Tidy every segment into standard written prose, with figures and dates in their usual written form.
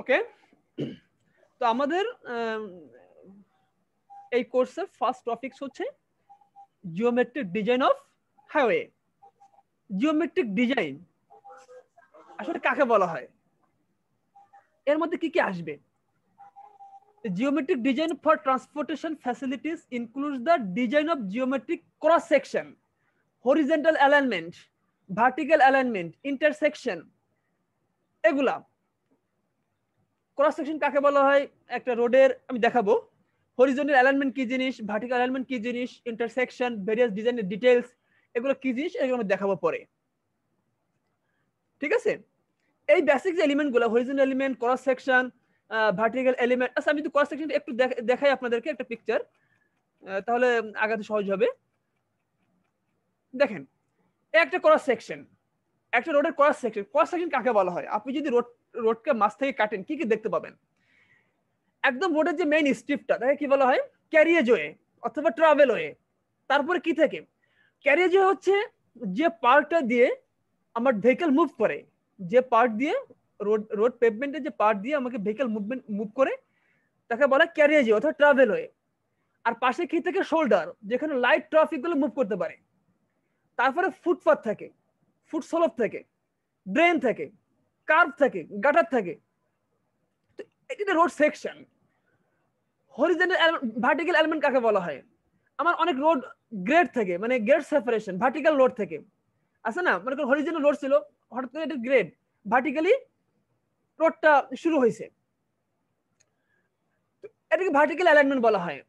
ওকে, তো আমাদের এই কোর্সের ফার্স্ট টপিকস হচ্ছে geometric design of highway. Geometric design আসলে কাকে বলা হয়, এর মধ্যে কি কি আসবে? Geometric design for transportation facilities includes the design of geometric cross section, horizontal alignment, vertical alignment, intersection। এগুলা ক্রস সেকশন কাকে বলা হয়, একটা রোডের আমি দেখাবো হরিজন্টাল অ্যালাইনমেন্ট কি জিনিস, ভার্টিক্যাল অ্যালাইনমেন্ট কি জিনিস, ইন্টারসেকশন, ভেরিয়াস ডিজাইনের ডিটেইলস, এগুলো কি জিনিস এগুলো আমি দেখাবো পরে। ঠিক আছে, এই বেসিক যে এলিমেন্টগুলো horizontal element, cross section, vertical element. আচ্ছা আমি যদি ক্রস সেকশনটা একটু দেখাই আপনাদেরকে একটা পিকচার, তাহলে আগাতে সহজ হবে। দেখেন একটা ক্রস সেকশন, একটা রোডের ক্রস সেকশন। ক্রস সেকশন কাকে বলা হয়, আপনি যদি রোডকে মাঝ থেকে কাটেন কি কি দেখতে পাবেন? একদম রোডের যে মেইন স্ট্রিপটা তাকে কি বলা হয়, ক্যারিয়েজ ওয়ে অথবা ট্রাভেল ওয়ে। তারপরে কি থাকে, ক্যারিয়েজ ওয়ে হচ্ছে যে পার্টটা দিয়ে আমার ভেহিকল মুভ করে, যে পার্ট দিয়ে রোড পেভমেন্টের যে পার্ট দিয়ে আমাকে ভেহিকল মুভ করে তাকে বলা ক্যারিয়েজ ওয়ে অথবা ট্রাভেল ওয়ে। আর পাশে কি থাকে, শোল্ডার, যেখানে লাইট ট্রাফিক গুলো মুভ করতে পারে। তারপরে ফুটপাথ থাকে, ফুট স্লপ থাকে, ড্রেন থাকে, কার্ভ থাকে, গাটার থাকে। তো এটা road section. Horizontal vertical element কাকে বলা হয়, আমার অনেক রোড গ্রেড থাকে, মানে গ্রেড সেপারেশন ভার্টিক্যাল রোড থেকে আছে না, মানে হরিজন্টাল রোড ছিল, হঠাৎ করে এটা গ্রেড ভার্টিক্যালি রোডটা শুরু হয়েছে, এটাকে ভার্টিক্যাল অ্যালাইনমেন্ট বলা হয়।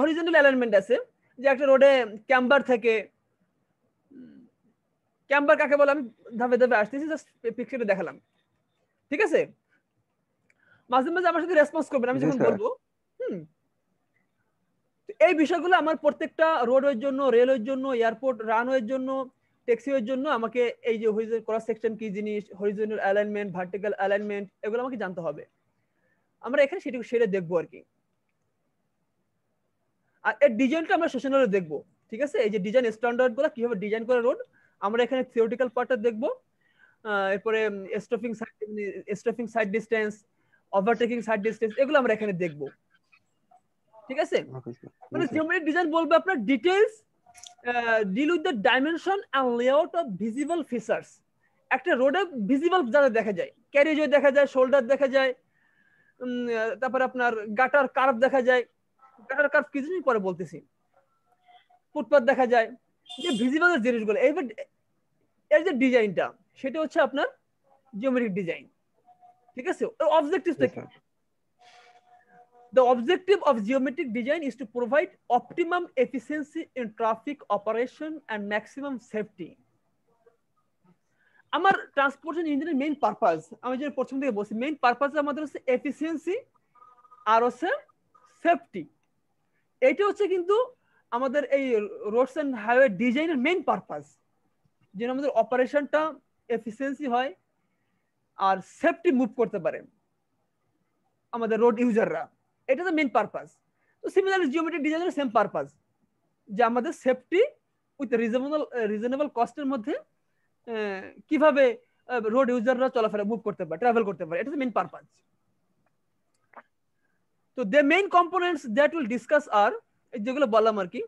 হরিজন্টাল অ্যালাইনমেন্ট আছে যে একটা রোডে ক্যাম্বার থেকে, ক্যাম্বার কাকে বলে আমি ধাপে ধাপে আসতেছি, জাস্ট পিকচারে দেখালাম। ঠিক আছে, মাঝে মাঝে আমার সাথে রেসপন্স করবেন আমি যখন বলবো। এই বিষয়গুলো আমার প্রত্যেকটা রোডওয়ের জন্য, রেলওয়ের জন্য, এয়ারপোর্ট রানওয়ের জন্য, ট্যাক্সিওয়ের জন্য আমাকে এই যে ক্রস সেকশন কি জিনিস, হরিজন্টাল অ্যালাইনমেন্ট, ভার্টিক্যাল অ্যালাইনমেন্ট, এগুলো আমাকে জানতে হবে। আমরা এখানে সেটা দেখবো আর কি। আর এর ডিজাইনটা আমরা সেশনালে দেখবো। ঠিক আছে, এই যে ডিজাইন স্ট্যান্ডার্ড গুলো কিভাবে ডিজাইন করে রোড, আমরা এখানে থিওরিটিক্যাল পার্টটা দেখবো। এরপরে stopping sight distance, overtaking sight distance, এগুলো আমরা এখানে দেখবো। ঠিক আছে, মানে জিওমেট্রিক ডিজাইন বলবে আপনার details deal with the dimension and layout of visible features. একটা রোডে ভিজিবল যারা দেখা যায়, ক্যারিজওয়ে দেখা যায়, শোল্ডার দেখা যায়, তারপরে আপনার গাটার কার্ভ দেখা যায়। গাটার কার্ভ কি জিনিস পরে বলতেছি। ফুটপাথ দেখা যায়, যে ভিজিবল জিনিসগুলো। এইবার এর যে ডিজাইনটা সেটা হচ্ছে আপনার জিওমেট্রিক ডিজাইন। ঠিক আছে, অবজেক্টিভটা কি? The objective of geometric design is to provide optimum efficiency in traffic operation and maximum safety. আমার ট্রান্সপোর্টেশন ইঞ্জিনের মেইন পারপাস, আমি যে প্রথম থেকে বলছি, মেইন পারপাস আমাদের হচ্ছে এফিসিয়েন্সি আর হচ্ছে সেফটি। এটা হচ্ছে কিন্তু আমাদের এই রোডস এন্ড হাইওয়ে ডিজাইনের মেইন পারপাস, যেন আমাদের অপারেশনটা এফিসিয়েন্সি হয় আর সেফটি মুভ করতে পারে আমাদের রোড ইউজাররা। এটা তো মেইন পারপাস। তো সিমিলারলি জিওমেট্রিক ডিজাইনের সেম পারপাস, যে আমাদের সেফটি উইথ রিজনেবল কস্টের মধ্যে কিভাবে রোড ইউজাররা চলাফেরা মুভ করতে পারে, ট্রাভেল করতে পারে, এটা তো মেইন পারপাস। তো the main components that will discuss আর, যেগুলো বললাম আর কি,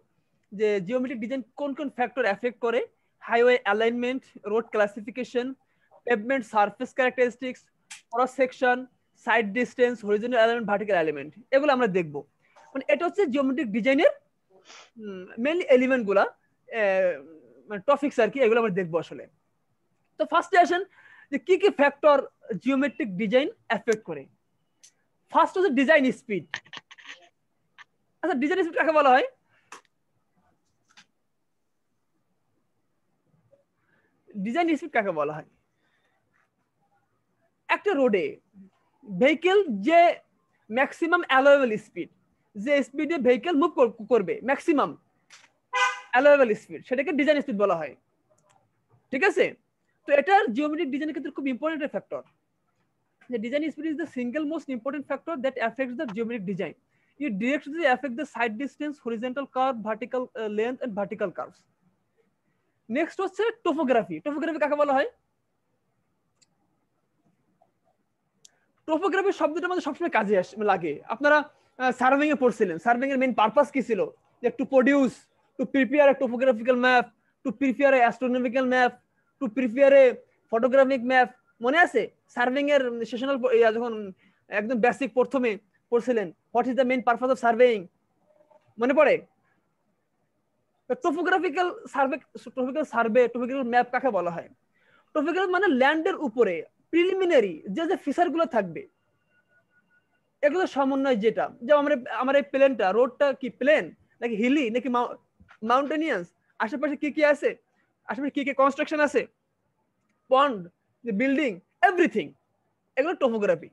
যে জিওমেট্রিক ডিজাইন কোন কোন ফ্যাক্টর এফেক্ট করে, highway alignment, road classification, pavement surface characteristics, cross section, side distance, horizontal alignment, vertical alignment, এগুলো আমরা দেখব। মানে এটা হচ্ছে জিওমেট্রিক ডিজাইনের মেইনলি এলিমেন্ট গুলা, মানে টপিকস আর কি, এগুলো আমরা দেখবো আসলে। তো ফার্স্টে আসেন যে কি কি ফ্যাক্টর জিওমেট্রিক ডিজাইন এফেক্ট করে। ফার্স্ট হচ্ছে ডিজাইন স্পিড। আচ্ছা ডিজাইন স্পিড কাকে বলা হয়? ডিজাইন স্পিড কাকে বলা হয়, একটা রোডে ভেহিকল যে ম্যাক্সিমাম অ্যালাউয়েবল স্পিড, যে স্পিডে ভেহিকল মুভ করবে, ম্যাক্সিমাম অ্যালাউয়েবল স্পিড, সেটাকে ডিজাইন স্পিড বলা হয়। ঠিক আছে, তো এটা জিওমেট্রিক ডিজাইনের ক্ষেত্রে খুব important factor. The design speed is the single most important factor that affects the geometric design. It directly affects the side distance, horizontal curve, vertical length and vertical curves. Next হচ্ছে topography. Topography কাকে বলা হয়? Topography শব্দটা আমাদের সবসময় কাজে লাগে। আপনারা সার্ভেইং এ পড়ছিলেন, সার্ভেইং এর মেইন পারপাস কি ছিল? যে to produce, to prepare a topographical map, to prepare a astronomical map, to prepare a photographic map. মনে আছে সার্ভেইং এর সেশনাল যখন একদম বেসিক প্রথমে পড়ছিলেন, what is the main purpose of surveying, মনে পড়ে? টোপোগ্রাফিক্যাল সার্ভে, টোপোগ্রাফিক্যাল ম্যাপ কাকে বলা হয়? টোপোগ্রাফি মানে ল্যান্ডের উপরে প্রিলিমিনারি যে ফিচার গুলো থাকবে, এগুলো সমন্বয়, যেটা যেমন আমার এই প্লেনটা, রোডটা কি প্লেন নাকি হিলি নাকি মাউন্টেনিয়াস, আশেপাশে কি কি আছে, আশেপাশে কি কি কনস্ট্রাকশন আছে, পন্ড, বিল্ডিং, এভরিথিং, এগুলো টোপোগ্রাফি।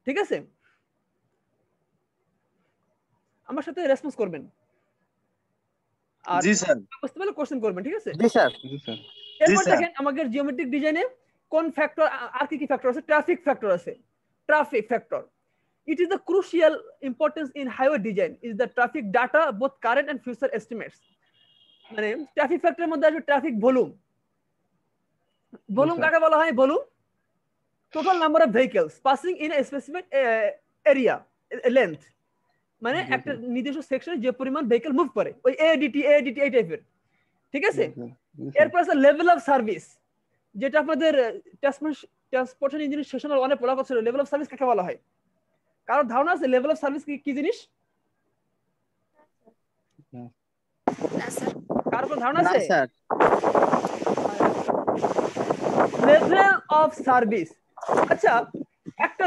ঠিক আছে, আমার সাথে রেসপন্স করবেন আর জি স্যার। বুঝতে পারলে কোশ্চেন করবেন। ঠিক আছে, জি স্যার। জি স্যার। এরপর দেখেন আমাদের জিওমেট্রিক ডিজাইনে কোন ফ্যাক্টর, আর কি কি ফ্যাক্টর আছে? ট্রাফিক ফ্যাক্টর আছে। Traffic factor, it is the crucial importance in highway design is the traffic data, both current and future estimates. মানে ট্রাফিক ফ্যাক্টরের মধ্যে আসবে ট্রাফিক ভলিউম। ভলিউম কাকে বলা হয়? Volume total number of vehicles passing in a specific area length, মানে একটা নির্দিষ্ট সেকশনে যে পরিমাণ ভেহিকল মুভ করে, ওই এডিটি এডিটি এই টাইপের। ঠিক আছে, এরপর আছে লেভেল অফ সার্ভিস, যেটা আপনাদের ট্রান্সপোর্টেশন ইঞ্জিনিয়ারিং সেশনাল অনেক পড়া করছিল। লেভেল অফ সার্ভিস কাকে বলা হয়? কারোর ধারণা আছে লেভেল অফ সার্ভিস কি জিনিস? কারোর কোনো ধারণা আছে? লেভেল অফ সার্ভিস, আচ্ছা একটা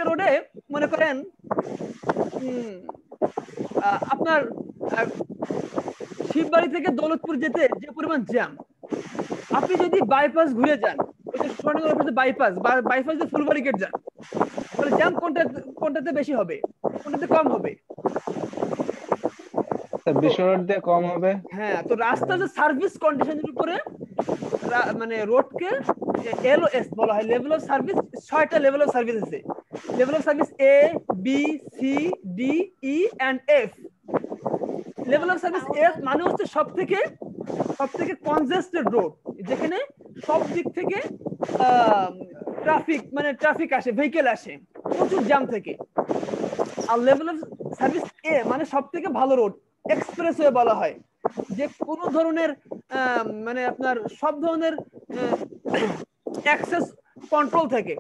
রোডে মনে করেন আপনার শিববাড়ি থেকে দৌলতপুর যেতে যে পরিমাণ জ্যাম, আপনি যদি বাইপাস ঘুরে যান, বাইপাস দিয়ে ফুলবাড়ি গেট যান, তাহলে জ্যাম কোনটাতে বেশি হবে, কোনটাতে কম হবে? বিশ্ব রোড দিয়ে কম হবে। হ্যাঁ, তো রাস্তা যে সার্ভিস কন্ডিশনের উপরে মানে রোডকে এলওএস বলা হয়। লেভেল অফ সার্ভিস 6টা লেভেল অফ সার্ভিস আছে। Level of service A B C D E and F. Level of service F মানে হচ্ছে সবথেকে কনজেস্টেড রোড, যেখানে সব দিক থেকে ট্রাফিক আসে, ভেহিকল আসে, প্রচুর জ্যাম থেকে। আর লেভেল অফ সার্ভিস এ মানে সবথেকে ভালো রোড, এক্সপ্রেসওয়ে বলা হয়, যে কোনো ধরনের মানে আপনার সব ধরনের অ্যাক্সেস কন্ট্রোল থাকে।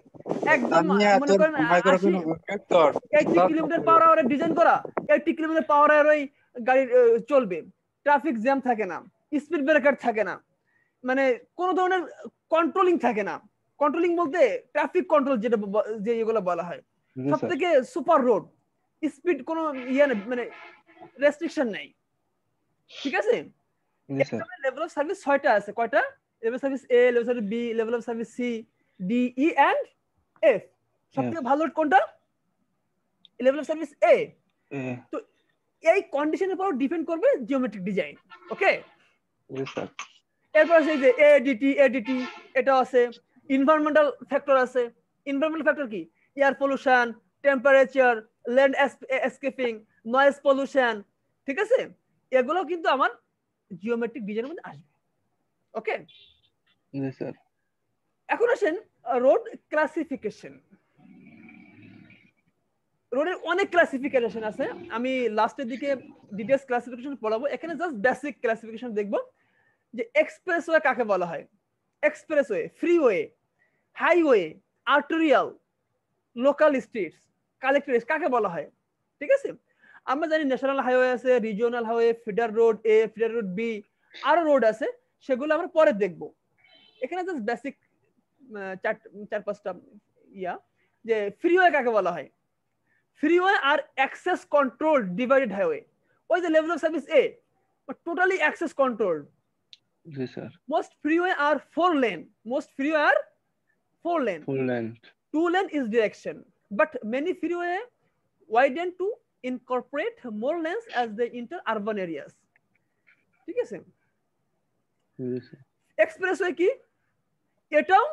একদম মনে করেন 80 কিলোমিটার/আওয়ারে ডিজাইন করা, 80 কিলোমিটার/আওয়ারে গাড়ি চলবে, ট্রাফিক জ্যাম থাকে না, স্পিড ব্রেকার থাকে না, মানে কোন ধরনের কন্ট্রোলিং থাকে না। কন্ট্রোলিং বলতে ট্রাফিক কন্ট্রোল যে এগুলো বলা হয়। সবথেকে সুপার রোড, স্পিড কোনো মানে রেস্ট্রিকশন নাই। ঠিক আছে, লেভেল অফ সার্ভিস 6টা আছে। কয়টা? Level service A, level service B, level of service C D E and F. সবথেকে ভালো রোড কোনটা? Level of service A. তো এই কন্ডিশনের উপর ডিপেন্ড করবে জিওমেট্রিক ডিজাইন। ওকে, এরপর আছে যে এডিটি, এটা আছে। এনভায়রনমেন্টাল ফ্যাক্টর আছে। এনভায়রনমেন্টাল ফ্যাক্টর কি? Air pollution, temperature, land escaping, noise pollution. ঠিক আছে, এগুলো কিন্তু আমার জিওমেট্রিক ডিজাইনের মধ্যে আসবে। ওকে স্যার, এখন আসেন রোড ক্লাসিফিকেশন। রোডের অনেক ক্লাসিফিকেশন আছে, আমি লাস্টের দিকে ডিটেইলস ক্লাসিফিকেশন পড়াবো। এখানে জাস্ট বেসিক ক্লাসিফিকেশন দেখবো যে এক্সপ্রেসওয়ে কাকে বলা হয়। Expressway, freeway, highway, arterial, local streets, collectorate কাকে বলা হয়। ঠিক আছে, আমরা জানি ন্যাশনাল হাইওয়ে আছে, রিজিওনাল হাইওয়ে, ফিডার রোড এ, ফিডার রোড বি, আরো রোড আছে, সেগুলো আমরা পরে দেখবো। এখানে জাস্ট বেসিক 4-5টা যে ফ্রিওয়ে কাকে বলা হয়। Freeway are access controlled divided highway. What is the level of service A? But totally access controlled. Yes, sir. Most freeway are 4 lane. 4 lane. 2 lane is direction. But many freeway widen to incorporate more lanes as they enter urban areas. ঠিক আছে? Yes, sir. Expressway কি? এটাও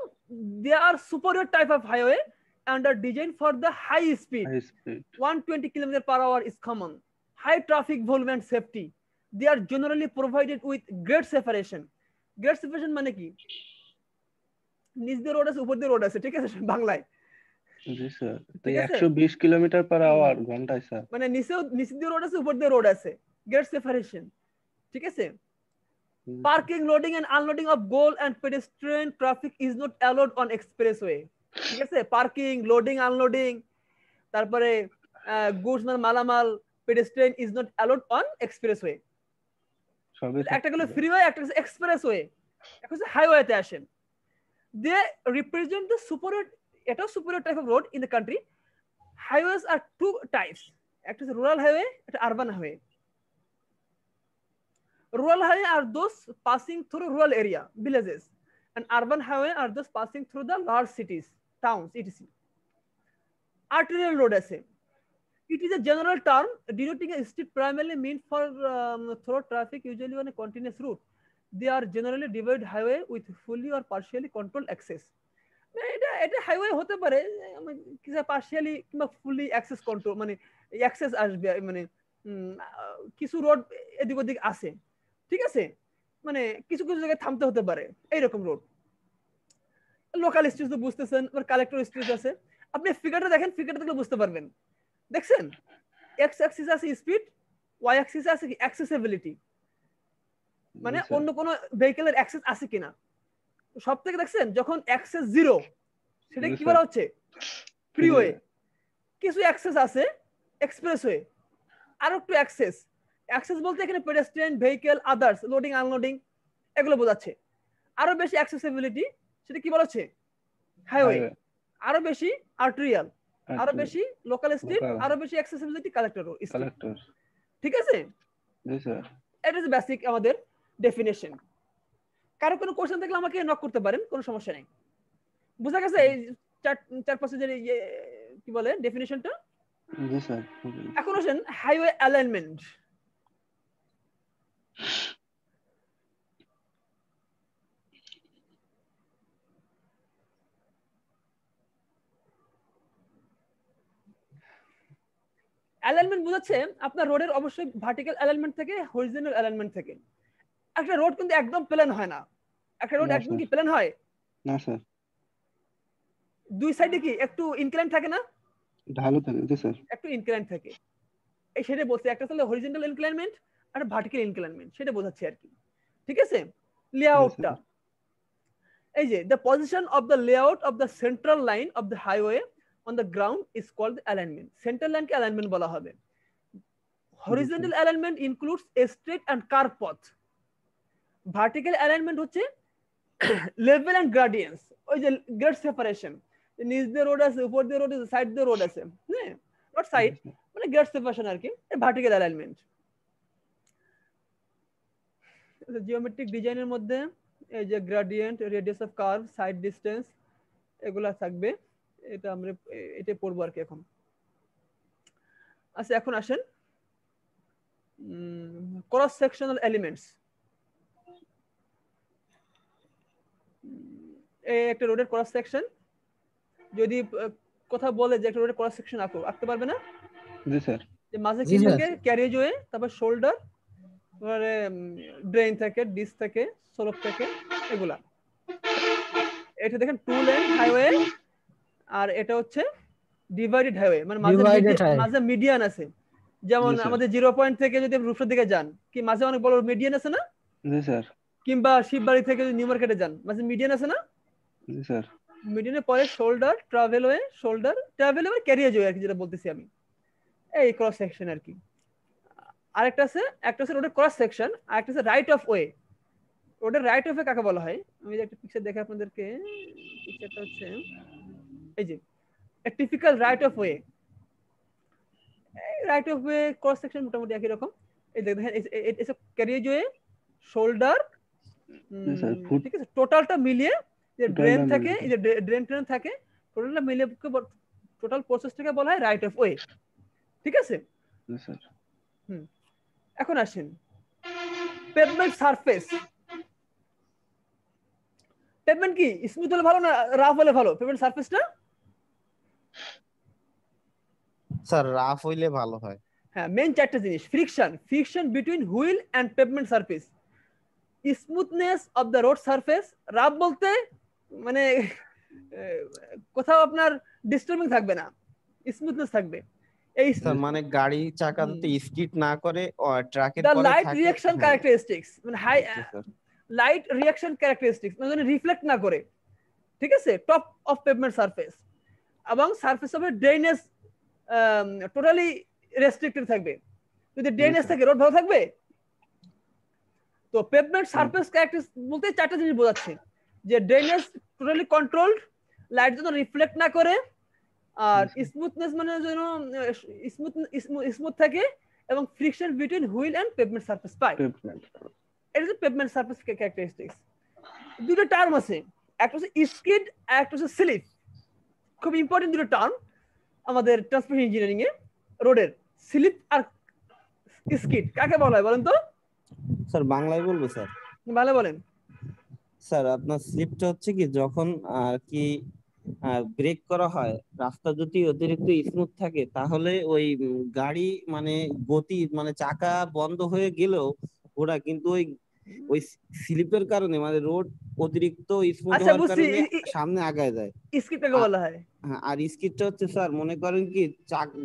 they are superior type of highway and are designed for the high speed. 120 km/h is common. High traffic volume and safety. They are generally provided with great separation. Great separation মানে কি? নিচ দিয়ে road আছে, উপর দিয়ে road আছে, ঠিক আছে বাংলায়। জি স্যার, তো ঠিক আছে 120 কিলোমিটার পার আওয়ার ঘন্টায় স্যার। মানে নিচে দিয়ে রোড আছে উপর দিয়ে রোড আছে, গেট সেপারেশন। ঠিক আছে, parking loading and unloading of গোল and pedestrian traffic is not allowed on expressway. ঠিক আছে, পার্কিং লোডিং আনলোডিং তারপরে গুডস মানে মালামাল pedestrian is not allowed on expressway. সবই একটা গেল ফ্রিওয়ে, একটা হচ্ছে এক্সপ্রেসওয়ে, একটা হচ্ছে হাইওয়েতে আসেন। দে রিপ্রেজেন্ট দ্য সুপারিয়র, এটাও superior type of road in the country. Highways are two types, একটা হচ্ছে রুরাল হাইওয়ে, একটা urban highway. Rural highway are those passing through rural area, villages, and urban highway are those passing through the large cities, towns, etc. Arterial road আছে, it is a general term denoting a street primarily meant for through traffic, usually on a continuous route. They are generally divided highway with fully or partially controlled access. এটা এটা highway হতে পারে কিছু partially কিংবা ফুলি access control, মানে access আসবে, মানে কিছু রোড এদিক ওদিক আছে। ঠিক আছে, মানে কিছু কিছু জায়গায় থামতে হতে পারে, এইরকম রোড। লোকাল স্ট্রিট তো বুঝতেছেন, আর কালেক্টর স্ট্রিট আছে। আপনি ফিগারটা দেখেন, ফিগারটা দেখলে বুঝতে পারবেন। দেখছেন এক্স অ্যাক্সিস আছে স্পিড, ওয়াই অ্যাক্সিস আছে কি অ্যাক্সেসিবিলিটি, মানে অন্য কোনো ভেহিকলের অ্যাক্সেস আছে কিনা। সব থেকে দেখছেন যখন অ্যাক্সেস জিরো, সেটা কি বলা হচ্ছে ফ্রিওয়ে। কিছু অ্যাক্সেস আছে এক্সপ্রেসওয়ে, আর একটু অ্যাক্সেস, অ্যাক্সেস বলতে এখানে pedestrian vehicle others loading unloading এগুলো বোঝাচ্ছে। আরো বেশি অ্যাক্সেসিবিলিটি সেটা কি বলা হচ্ছে হাইওয়ে, আরো বেশি আর্টেরিয়াল, আরো বেশি লোকাল স্ট্রিট, আরো বেশি অ্যাক্সেসিবিলিটি কালেক্টর স্ট্রিট। ঠিক আছে, এটা হচ্ছে বেসিক আমাদের ডেফিনেশন। কারো কোনো কোশ্চেন থাকলে আমাকে নক করতে পারেন, কোনো সমস্যা নেই। বুঝা গেছে এই চার পাঁচে যে কি বলে ডেফিনেশনটা? জি স্যার। এখন আসেন হাইওয়ে অ্যালাইনমেন্ট। অ্যালাইনমেন্ট বোঝাচ্ছে আপনার রোডের অবশ্যই ভার্টিক্যাল অ্যালাইনমেন্ট থেকে হরিজন্টাল অ্যালাইনমেন্ট থেকে। একটা রোড কিন্তু একদম প্লেন হয় না। একটা রোড একদম কি প্লেন হয় না স্যার, দুই সাইডে কি একটু ইনক্লাইন থাকে না, ঢালু থাকে। জি স্যার, একটু ইনক্লাইন থাকে। এই সেটা বলছে, একটা হলো হরিজন্টাল ইনক্লাইনমেন্ট আর ভার্টিক্যাল ইনক্লাইনমেন্ট, সেটা বোঝাচ্ছে আর কি। ঠিক আছে, লেআউটটা এই যে the position of the layout of the central line of the highway on the ground is called the alignment. Central line K alignment বলা হবে। Horizontal alignment includes a straight and curved path. Vertical alignment হচ্ছে level and gradients, ওই যে grade separation, নিচ দিয়ে road আছে, উপর দিয়ে রোড আছে, সাইড দিয়ে রোড আছে, হ্যাঁ নট সাইড মানে grade separation আর কি, ভার্টিক্যাল অ্যালাইনমেন্ট। জিওমেট্রিক ডিজাইনের মধ্যে এই যে gradient, radius of curve, side distance এগুলা থাকবে, এটা আমরা এটা পড়বো আর কি এখন। আচ্ছা এখন আসেন ক্রস সেকশনাল এলিমেন্টস। এই একটা রোডের ক্রস সেকশন, যদি কথা বলে যে একটা রোডের ক্রস সেকশন আঁকতে পারবে না? জি স্যার। যে মাঝে কি থাকে ক্যারিজওয়ে, তারপর শোল্ডার, তারপরে ড্রেন থাকে, ডিস থাকে, স্লোপ থাকে, এগুলা। এটা দেখেন টু লেন হাইওয়ে, আর এটা হচ্ছে ডিভাইডেড হাইওয়ে, মানে মাঝে মিডিয়ান আছে। যেমন আমাদের 0 পয়েন্ট থেকে যদি রূপসার দিকে যান, কি মাঝে অনেক বড় মিডিয়ান আছে না? জি স্যার। কিংবা শিববাড়ি থেকে যদি নিউ মার্কেটে যান, মাঝে মিডিয়ান আছে না? জি স্যার। মিডিয়ানের পরে শোল্ডার, ট্রাভেলওয়ে, শোল্ডার, ট্রাভেলওয়ে, ক্যারিজওয়ে আর কি, যেটা বলতেছি আমি, এই ক্রস সেকশন আর কি। আরেকটা আছে, একটা আছে রোডের ক্রস সেকশন, আর একটা আছে রাইট অফ ওয়ে। রোডের রাইট অফ ওয়ে কাকে বলা হয়? আমি একটা পিকচার দেখে আপনাদেরকে, পিকচারটা হচ্ছে এই যে typical right of way. Right of way cross section মোটামুটি একই রকম। এই দেখেন এসব ক্যারিজওয়ে, শোল্ডার, ঠিক আছে, টোটালটা মিলিয়ে যে ড্রেন থাকে, এই যে ড্রেন ট্রেন থাকে, টোটালটা মিলিয়ে টোটাল প্রসেসটাকে বলা হয় রাইট অফ ওয়ে। ঠিক আছে স্যার। এখন আসেন পেভমেন্ট সারফেস। পেভমেন্ট কি স্মুথ হলে ভালো না রাফ হলে ভালো? পেভমেন্ট সারফেসটা স্যার রাফ হইলে ভালো হয়। হ্যাঁ, মেইন চারটা জিনিস: friction between wheel and pavement surface, smoothness of the road surface. Rough বলতে মানে কোথাও আপনার ডিস্টার্বিং থাকবে না, স্মুথনেস থাকবে। এই স্যার মানে গাড়ি চাকা যাতে স্কিড না করে ট্রাকের দ্য পরে লাইট থাকে। রিঅ্যাকশন হ্যাঁ ক্যারেক্টারিস্টিক্স, মানে হাই জি স্যার। লাইট রিঅ্যাকশন ক্যারেক্টারিস্টিক্স, মানে রিফ্লেক্ট না করে, ঠিক আছে, টপ অফ পেভমেন্ট সারফেস, এবং surface of drainage totally restricted থাকবে। যদি ড্রেনেজ থাকে রোড ভালো থাকবে? তো পেভমেন্ট সারফেস ক্যারেক্টারিস্টিক্স বলতে চারটা জিনিস বোঝাচ্ছে, যে ড্রেনেজ টোটালি কন্ট্রোলড, লাইট যেন রিফ্লেক্ট না করে, আর স্মুথনেস মানে যেন স্মুথ থাকে, এবং friction between wheel and pavement surface পাই। এটা হচ্ছে পেভমেন্ট সারফেস ক্যারেক্টারিস্টিক্স। দুটো টার্ম আছে, একটা হচ্ছে স্কিড আর একটা হচ্ছে স্লিপ। খুব ইম্পর্টেন্ট দুটো টার্ম আমাদের ট্রান্সপোর্টেশন ইঞ্জিনিয়ারিং এ। রোডের স্লিপ আর স্কিড কাকে বলা হয় বলেন তো? স্যার বাংলায় বলবো স্যার? ভালো বলেন। স্যার আপনার স্লিপটা হচ্ছে কি যখন আর কি ব্রেক করা হয়, রাস্তা যদি অতিরিক্ত স্মুথ থাকে তাহলে ওই গাড়ি মানে গতি মানে চাকা বন্ধ হয়ে গেলেও ওরা কিন্তু ওই ওই স্লিপের কারণে মানে রোড অতিরিক্ত স্মুথ আচ্ছা হওয়ার বুঝছি, কারণে সামনে আগায় যায়। স্কিড কাকে বলা হয়? হ্যাঁ, আর স্কিডটা হচ্ছে স্যার মনে করেন কি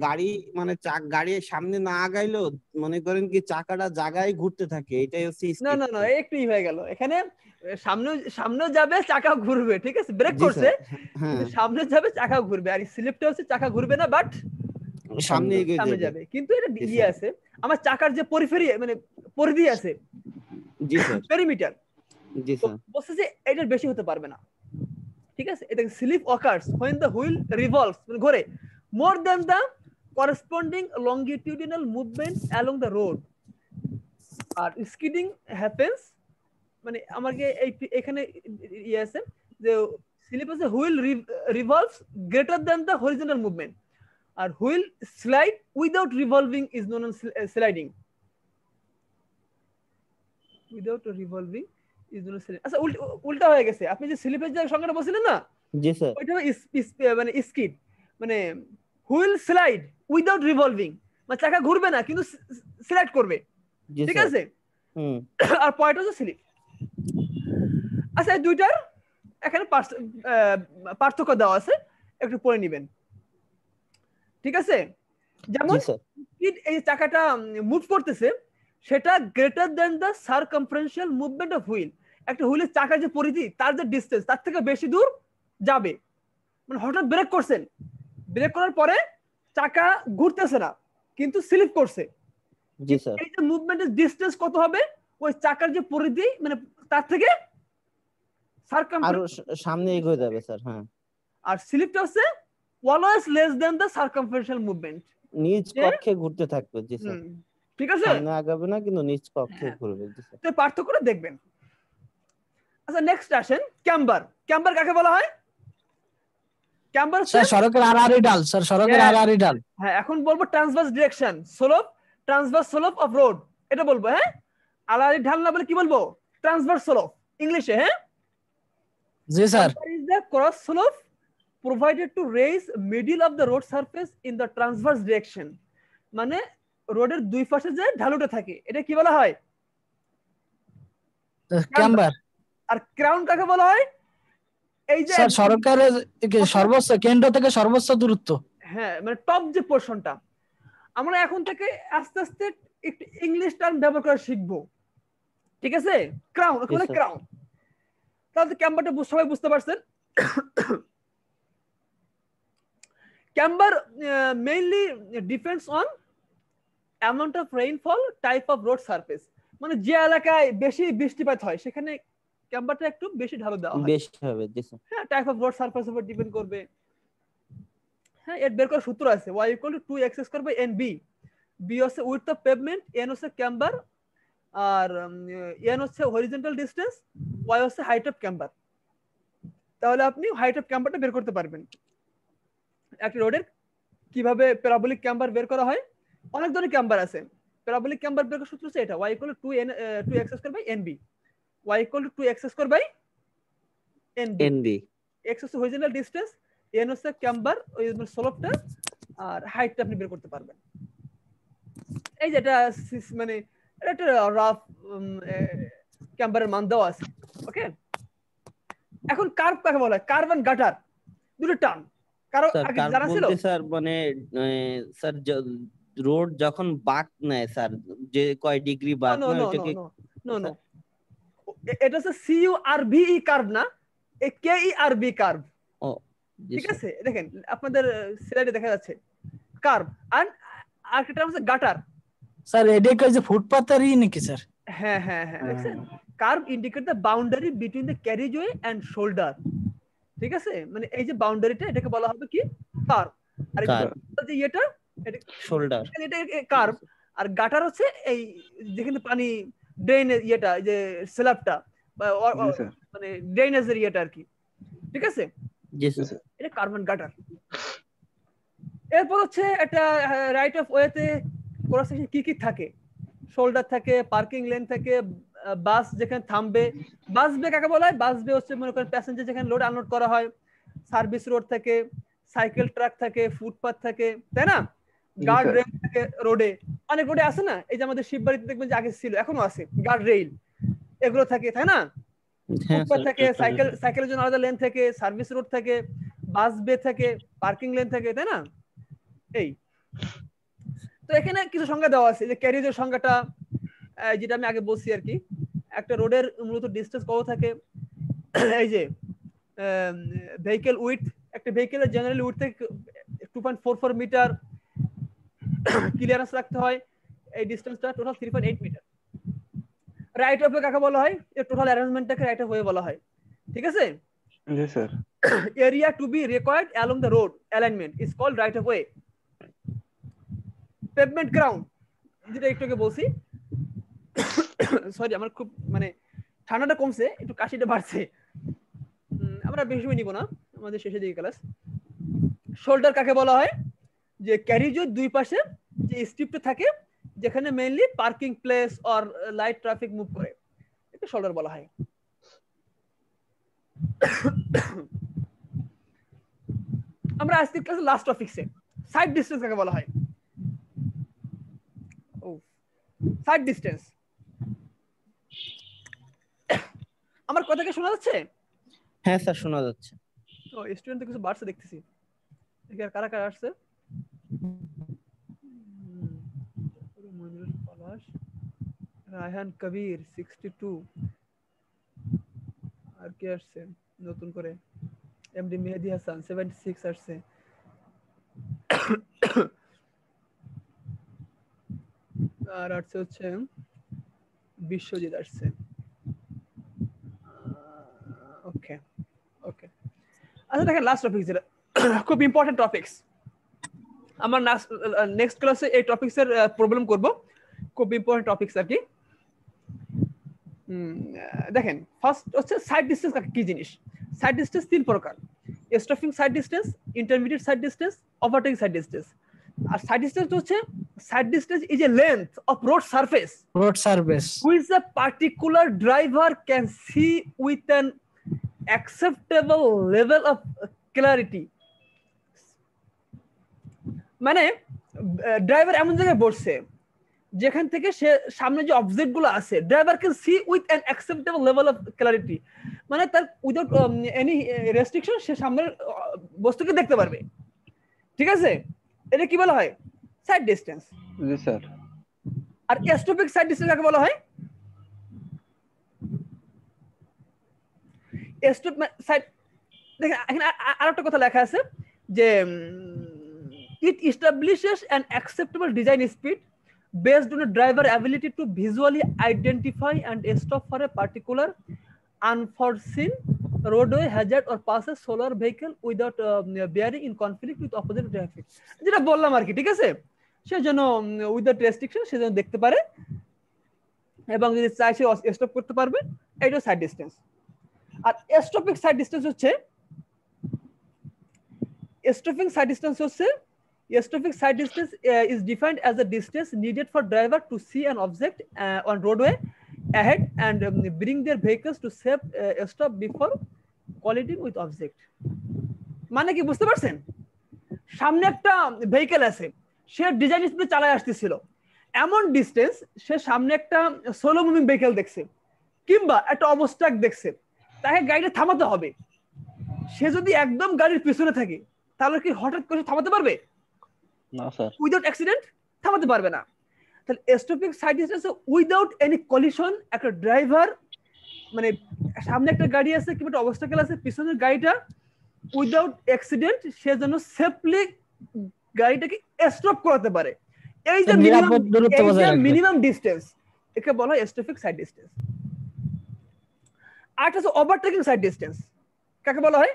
গাড়ি মানে গাড়ি সামনে না আগাইলেও মনে করেন কি চাকাটা জায়গায় ঘুরতে থাকে, এটাই হচ্ছে না স্কিড। না না, একটুই হয়ে গেল এখানে। সামনে যাবে চাকা ঘুরবে, ঠিক আছে, ব্রেক জি করছে, স্যার। হ্যাঁ কিন্তু সামনে যাবে চাকা ঘুরবে। আর স্লিপটা হচ্ছে চাকা ঘুরবে না, বাট সামনে এগিয়ে সামনে যাবে। যাবে। কিন্তু এটা জি ইয়ে স্যার। আছে, আমার চাকার যে পরিফেরি মানে পরিধি আছে, জি স্যার। পেরিমিটার, জি স্যার। বলছে যে এটার বেশি হতে পারবে না, ঠিক আছে। এটা slip occurs when the wheel revolves, মানে ঘোরে, more than the corresponding longitudinal movement along the road. আর স্কিডিং happens, মানে আমাকে এখানে ইয়ে আছে যে স্লিপ আছে wheel revolves greater than the horizontal movement, আর wheel slide without revolving is known as sliding. without revolving is known as sliding. আচ্ছা উল্টা হয়ে গেছে, আপনি যে স্লিপের যে সংজ্ঞাটা বলছিলেন না, জি স্যার। ওইটা মানে স্কিড মানে হুইল স্লাইড উইদাউট রিভলভিং, মানে চাকা ঘুরবে না কিন্তু স্লাইড করবে, জি ঠিক স্যার। আছে। হুম। আর পয়েন্ট হচ্ছে স্লিপ। আচ্ছা এই দুইটার এখানে পার্থক্য দেওয়া আছে, একটু পড়ে নেবেন, ঠিক আছে। যেমন জি স্যার। স্কিড, এই চাকাটা মুভ করতেছে, সেটা greater than the circumferential movement of wheel. একটা হুইলের চাকার যে পরিধি, তার যে ডিসটেন্স, তার থেকে বেশি দূর যাবে। মানে হঠাৎ ব্রেক করছেন, ব্রেক করার পরে চাকা ঘুরতেছে না কিন্তু স্লিপ করছে, জি স্যার। এই যে মুভমেন্টের ডিসটেন্স কত হবে, ওই চাকার যে পরিধি মানে তার থেকে আরো সারকামফারেন্স সামনে এগিয়ে যাবে স্যার। হ্যাঁ। আর স্লিপটা হচ্ছে always less than the circumferential movement, নিজ কক্ষে ঘুরতে থাকবে। জি স্যার। ঠিক আছে, সামনে আগাবে না কিন্তু নিজ কক্ষে ঘুরবে। জি স্যার। তো পার্থক্যটা দেখবেন। আচ্ছা নেক্সট আসেন ক্যাম্বার। ক্যাম্বার কাকে বলা হয়? ক্যাম্বার স্যার সড়কের আড়াআড়ি ঢাল, স্যার সড়কের আড়াআড়ি ঢাল। হ্যাঁ এখন বলবো transverse direction, slope, transverse slope of road, এটা বলবো। হ্যাঁ আড়াআড়ি ঢাল না বলে কি বলবো? ট্রান্সভার্স স্লোপ ইংলিশে। হ্যাঁ জি sir. is the cross slope provided to raise middle of the road surface in the transverse direction, মানে রোডের দুই পাশে যে ঢালুটা থাকে, এটা কি বলা হয়? ক্যাম্বার। আর ক্রাউন কাকে বলা হয়? এই যে স্যার সড়কের সর্বোচ্চ কেন্দ্র থেকে সর্বোচ্চ দূরত্ব। হ্যাঁ মানে টপ যে পোরশনটা। আমরা এখন থেকে আস্তে আস্তে একটু ইংলিশ টার্ম ব্যবহার করা শিখবো, ঠিক আছে। ক্রাউন মানে ক্রাউন, তাহলে ক্যাম্বারটা সবাই বুঝতে পারছেন। Camber mainly depends on amount of rainfall, type of road surface, মানে যে এলাকায় বেশি বৃষ্টিপাত হয় সেখানে ক্যাম্বারটা একটু বেশি ঢালু দেওয়া হয়, বেশি হবে। জি স্যার। হ্যাঁ টাইপ অফ রোড সারফেস উপর ডিপেন্ড করবে। হ্যাঁ এর বের করার সূত্র আছে, y = 2x² / nb। b হচ্ছে উইডথ অফ পেভমেন্ট, n হচ্ছে ক্যাম্বার, আর n হচ্ছে হরিজন্টাল ডিসটেন্স, y হচ্ছে হাইট অফ ক্যাম্বার। তাহলে আপনি হাইট অফ ক্যাম্বারটা বের করতে পারবেন। একটা রোডের কিভাবে প্যারাবোলিক ক্যাম্বার বের করা হয়, অনেক ধরনের ক্যাম্বার আছে। প্যারাবোলিক ক্যাম্বার বের করার সূত্র হচ্ছে এটা, y = 2x² / nb, y = 2x² / nb। x হচ্ছে হরিজন্টাল ডিসটেন্স, n হচ্ছে ক্যাম্বার ওই স্লোপটা, আর হাইটটা আপনি বের করতে পারবেন। এই যে এটা মানে একটা রাফ ক্যাম্বারের মান দেওয়া আছে, ওকে। এখন কার্ভ কাকে বলা হয়? কার্ভ এন্ড গাটার, দুটো টার্ম কারো স্যার আগে কার্ভ জানা ছিল? বলতে স্যার মানে স্যার রোড যখন বাঁক নেয় স্যার, যে কয় ডিগ্রি বাঁক নো নেয় নো নো ওইটাকে নো নো নো, এটা হচ্ছে CURVE কার্ভ না, KERV কার্ভ। ও জি ঠিক স্যার। আছে, দেখেন আপনাদের স্লাইডে দেখা যাচ্ছে কার্ভ। আর আরেকটা হচ্ছে গাটার। স্যার এটা কি যে ফুটপাতেরই নাকি স্যার? হ্যাঁ হ্যাঁ হ্যাঁ, দেখছেন? Curve indicate the boundary between the carriageway and shoulder. ঠিক আছে, মানে এই যে বাউন্ডারিটা এটাকে বলা হবে কি কার্ভ। আর যে এটা শোল্ডার, এটা কার্ভ। আর গাটার হচ্ছে এই যেখানে পানি ড্রেন ইয়েটা, যে স্ল্যাবটা মানে ড্রেনেজের ইয়েটা আর কি। ঠিক আছে, জি স্যার। এটা কার্বন গাটার। এরপর হচ্ছে এটা রাইট অফ ওয়েতে ক্রস সেকশন কি কি থাকে, শোল্ডার থাকে, পার্কিং লেন থাকে, বাস যেখানে থামবে, বাস বে কাকে বলা হয়? বাস বে হচ্ছে মনে করেন প্যাসেঞ্জার যেখানে লোড আনলোড করা হয়, সার্ভিস রোড থাকে, সাইকেল ট্রাক থাকে, ফুটপাথ থাকে, তাই না? গার্ড রেল থাকে রোডে, অনেক রোডে আছে না, এই যে আমাদের শিববাড়িতে দেখবেন যে আগে ছিল এখনো আছে গার্ড রেল, এগুলো থাকে, তাই না? ফুটপাথ থাকে, সাইকেলের জন্য আলাদা লেন থাকে, সার্ভিস রোড থাকে, বাস বে থাকে, পার্কিং লেন থাকে, তাই না? এই তো এখানে কিছু সংজ্ঞা দেওয়া আছে, যে ক্যারিজের সংজ্ঞাটা যেটা আমি আগে বলছি আর কি। একটা রোডের মূলত ডিসটেন্স কত থাকে, এই যে ভেহিকল উইথ, একটা ভেহিকলের জেনারেল উইথ থেকে 2.44 মিটার ক্লিয়ারেন্স রাখতে হয়, এই ডিসটেন্সটা total 3.8 metre. Right of way কাকে বলা হয়? এই টোটাল অ্যারেঞ্জমেন্টটাকে রাইট অফ ওয়ে বলা হয়। ঠিক আছে, জি sir. Area to be required along the road alignment is called right of way. Pavement ground, যেটা একটু আগে বলছি, সরি আমার খুব মানে ঠান্ডাটা কমছে, একটু কাশিটা বাড়ছে, আমরা বেশি সময় নিব না, আমাদের শেষের দিকে ক্লাস। শোল্ডার কাকে বলা হয়? যে ক্যারিজের দুই পাশে যে স্ট্রিপটা থাকে, যেখানে mainly parking place or light traffic move করে, এটা শোল্ডার বলা হয়। আমরা আজকে ক্লাসে লাস্ট টপিকসে সাইড ডিসটেন্স কাকে বলা হয়? ও সাইড ডিসটেন্স, আমার কথা কি শোনা যাচ্ছে? হ্যাঁ স্যার শোনা যাচ্ছে। ও স্টুডেন্ট তো কিছু বাড়ছে দেখতেছি, দেখি আর কারা কারা আসছে। মনিরুল পলাশ, রায়হান কবির 62, আর কে আসছে নতুন করে? এমডি মেহেদি হাসান 76 আসছে। আর আসছে হচ্ছে বিশ্বজিৎ আসছে। ওকে ওকে, আচ্ছা দেখেন লাস্ট টপিক যেটা খুব ইম্পর্টেন্ট টপিকস, আমার নেক্সট ক্লাসে এই টপিকস এর প্রবলেম করব, খুব ইম্পর্টেন্ট টপিকস আর কি। দেখেন ফার্স্ট হচ্ছে সাইড ডিসটেন্স কি জিনিস। সাইড ডিসটেন্স তিন প্রকার: stopping sight distance, intermediate sight distance, overtaking sight distance. আর সাইড ডিসটেন্স হচ্ছে sight distance is a length of road surface which a particular driver can see with an acceptable level of clarity. মানে driver এমন জায়গায় বসছে যেখান থেকে সে সামনে যে অবজেক্ট গুলো আছে, driver can see with an acceptable level of clarity, মানে তার উইদাউট এনি রেস্ট্রিকশন সে সামনের বস্তুকে দেখতে পারবে। ঠিক আছে, এটা কি বলা হয়? Sight distance. জি স্যার। আর স্টপিক সাইড ডিসটেন্স কাকে বলা হয়? স্টপ সাইড, দেখেন এখানে আরেকটা কথা লেখা আছে যে it establishes an acceptable design speed based on a driver ability to visually identify and stop for a particular unforeseen roadway hazard or pass a solar vehicle without bearing in conflict with opposite traffic, যেটা বললাম আর কি। ঠিক আছে, সে যেন without restriction সে যেন দেখতে পারে এবং যদি চায় সে স্টপ করতে পারবে, এটা সাইড ডিসটেন্স। আর স্টপিং সাইড ডিসটেন্স হচ্ছে stopping side distance হচ্ছে stopping side distance is defined as the distance needed for driver to see an object on roadway ahead and bring their vehicles to safe stop before colliding with object. মানে কি বুঝতে পারছেন? সামনে একটা vehicle আছে, সে design স্পিডে চালায় আসতেছিল, এমন ডিসটেন্স সে সামনে একটা স্লো মুভিং ভেহিকল দেখছে কিংবা একটা অবস্ট্রাক্ট দেখছে, তাকে গাড়িটা থামাতে হবে। সে যদি একদম গাড়ির পিছনে থাকে তাহলে কি হঠাৎ করে থামাতে পারবে? না স্যার। উইদাউট অ্যাক্সিডেন্ট থামাতে পারবে না। তাহলে stopping side distance without any collision, একটা ড্রাইভার মানে সামনে একটা গাড়ি আছে কিংবা একটা অবস্টাকেল আছে, পিছনের গাড়িটা উইদাউট অ্যাক্সিডেন্ট সে যেন সেফলি গাড়িটাকে স্টপ করাতে পারে। এই যে নিরাপদ দূরত্ব বজায় রাখবে। মিনিমাম ডিসটেন্স, একে বলা হয় স্টপিং সাইড ডিস্টেন্স। আর একটা হচ্ছে ওভারটেকিং সাইড ডিস্টেন্স। কাকে বলা হয়?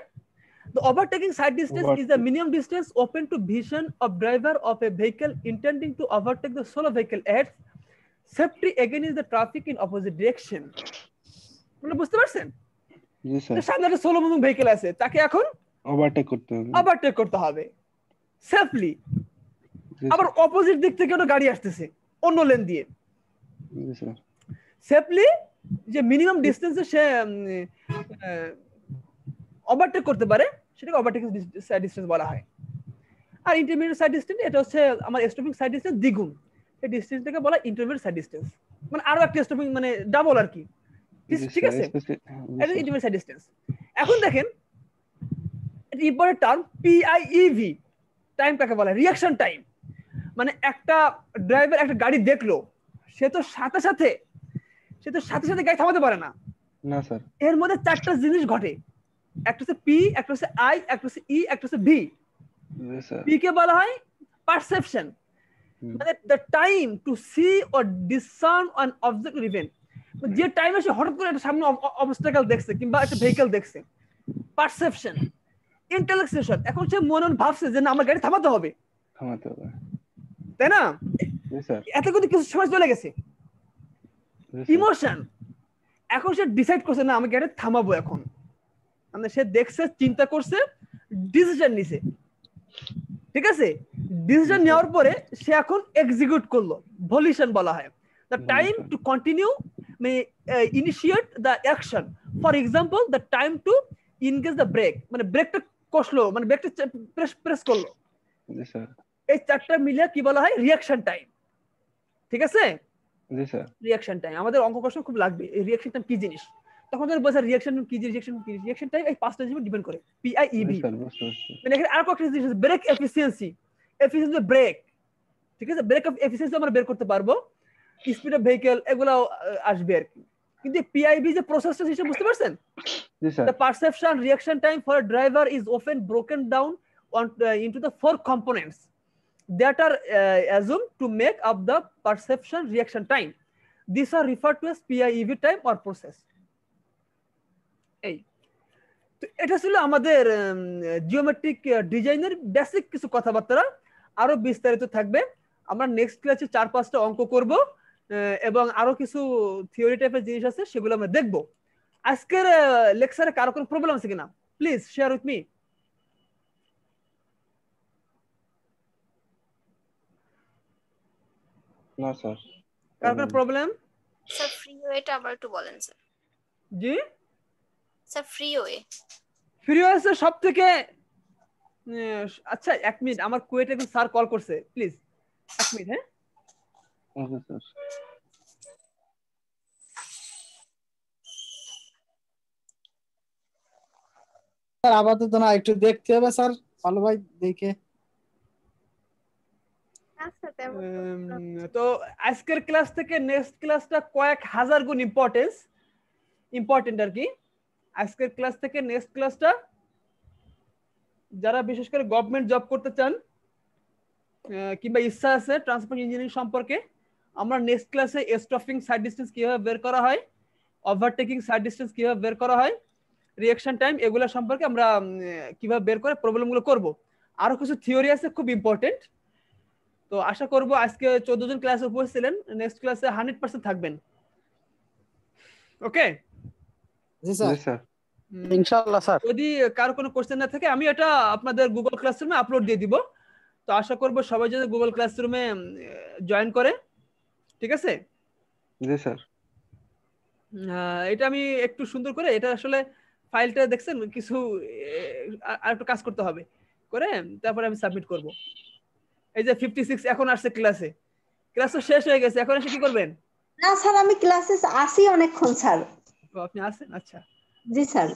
The overtaking side distance is the minimum distance open to vision of driver of a vehicle intending to overtake the solo vehicle at safety against the traffic in opposite direction. মানে বুঝতে পারছেন? জি sir. সামনে একটা solo moving vehicle আছে, তাকে এখন overtake করতে হবে। ওভারটেক করতে হবে সেফলি। আবার অপোজিট দিক থেকে একটা গাড়ি আসতেছে অন্য লেন দিয়ে, জি স্যার। সেফলি যে মিনিমাম ডিসটেন্সে সে ওভারটেক করতে পারে সেটাকে ওভারটেকিং সাইড ডিসটেন্স বলা হয়। আর ইন্টারমিডিয়েট সাইড ডিসটেন্স এটা হচ্ছে আমার স্টপিং সাইড ডিসটেন্স দ্বিগুণ, এই ডিসটেন্সটাকে বলা হয় ইন্টারমিডিয়েট সাইড ডিসটেন্স, মানে আরো একটা স্টপিং মানে ডাবল আর কি, ঠিক আছে? এটা ইন্টারমিডিয়েট সাইড ডিসটেন্স। এখন দেখেন এটা ইম্পর্টেন্ট টার্ম পিআইইভি, টাইম কাকে বলা হয়? Reaction time. মানে একটা ড্রাইভার একটা গাড়ি দেখলো, সে তো সাথে সাথে গাড়ি থামাতে পারে না। না স্যার। এর মধ্যে চারটা জিনিস ঘটে, একটা হচ্ছে পি, একটা হচ্ছে আই, একটা হচ্ছে ই, একটা হচ্ছে ভি। পি কে বলা হয় পারসেপশন, মানে the time to see or discern an object or event. যে টাইমে সে হঠাৎ করে একটা সামনে অবস্টাকেল দেখছে কিংবা একটা ভেহিকেল দেখছে, পারসেপশন। ইন্টেলেকচুয়াল, এখন সে মনে ভাবছে যে না আমার গাড়ি থামাতে হবে, তাই না? এত কিন্তু কিছু সময় চলে গেছে। ইমোশন, এখন সে ডিসাইড করছে না আমি গাড়ি থামাবো এখন, মানে সে দেখছে, চিন্তা করছে, ডিসিশন নিছে, ঠিক আছে? ডিসিশন নেওয়ার পরে সে এখন এক্সিকিউট করলো, ভলিউশন বলা হয়। দ্য টাইম টু কন্টিনিউ মানে initiate the action, for example the time to engage the brake, মানে ব্রেকটা কষলো, মানে ব্রেকটা প্রেস করলো। এই চারটা মিলে কি বলা হয়? রিঅ্যাকশন টাইম, ঠিক আছে? রিঅ্যাকশন টাইম আমাদের অঙ্ক কোশ্চেন খুব লাগবে, এই রিঅ্যাকশন টাইম কি জিনিস, তখন ধরে বলছে রিঅ্যাকশন কি জিনিস, রিঅ্যাকশন টাইম এই পাঁচটা জিনিস ডিপেন্ড করে। পিআইইভি মানে এখানে আর কয়েকটা জিনিস আছে, ব্রেক এফিসিয়েন্সি, এফিসিয়েন্সি ব্রেক, ঠিক আছে? ব্রেক অফ এফিসিয়েন্সি আমরা বের করতে পারবো, স্পিড অফ ভেহিকল এগুলো আসবে আর কি। কিন্তু পিআইভি যে প্রসেসটা সেটা বুঝতে পারছেন? The perception reaction time for a driver is often broken down into the four components that are assumed to make up the perception reaction time. These are referred to as PIEV time or process. এই তো এটা ছিল আমাদের geometric ডিজাইনের basic কিছু কথাবার্তা, আরো বিস্তারিত থাকবে। আমরা নেক্সট ক্লাসে 4-5টা অঙ্ক করব এবং আরো কিছু থিওরি টাইপের জিনিস আছে সেগুলো আমরা দেখব। আজকের লেকচারে কারো কোনো প্রবলেম আছে কিনা প্লিজ শেয়ার উইথ মি। না স্যার। কারো কোনো প্রবলেম? স্যার ফ্রিওয়েটা আবার একটু বলেন স্যার। জি স্যার ফ্রিওয়ে ফ্রিওয়ে সবথেকে আচ্ছা 1 মিনিট, আমার কুয়েটে একজন স্যার কল করছে, প্লিজ 1 মিনিট। হ্যাঁ ওকে স্যার। স্যার আপাতত না, একটু দেখতে হবে স্যার, ভালো ভাই দেখে। তো আজকের ক্লাস থেকে নেক্সট ক্লাসটা কয়েক হাজার গুণ ইম্পর্টেন্ট আর কি। আজকের ক্লাস থেকে নেক্সট ক্লাসটা যারা বিশেষ করে গভর্নমেন্ট জব করতে চান কিংবা ইচ্ছা আছে ট্রান্সপোর্ট ইঞ্জিনিয়ারিং সম্পর্কে, আমরা নেক্সট ক্লাসে স্টপিং সাইড ডিসটেন্স কিভাবে বের করা হয়, ওভারটেকিং সাইড ডিসটেন্স কিভাবে বের করা হয়, রিঅ্যাকশন টাইম এগুলো সম্পর্কে আমরা কিভাবে বের করে প্রবলেমগুলো করব। আরো কিছু থিওরি আছে খুব ইম্পর্টেন্ট। তো আশা করব আজকে 14 জন ক্লাসে উপস্থিত ছিলেন, নেক্সট ক্লাসে 100% থাকবেন। ওকে জি স্যার, ইনশাআল্লাহ স্যার। যদি কারো কোনো কোশ্চেন না থাকে আমি এটা আপনাদের গুগল ক্লাসরুমে আপলোড দিয়ে দিব। তো আশা করব সবাই যদি গুগল ক্লাসরুমে জয়েন করে, ঠিক আছে? জি স্যার। এটা আমি একটু সুন্দর করে, এটা আসলে ফাইলটা দেখছেন কিছু আর একটু কাজ করতে হবে করে তারপরে আমি সাবমিট করব। এই যে 56 এখন আসছে ক্লাসে, ক্লাস তো শেষ হয়ে গেছে, এখন এসে কি করবেন? না স্যার আমি ক্লাসে আসি অনেকক্ষণ স্যার। আপনি আসেন? আচ্ছা জি স্যার।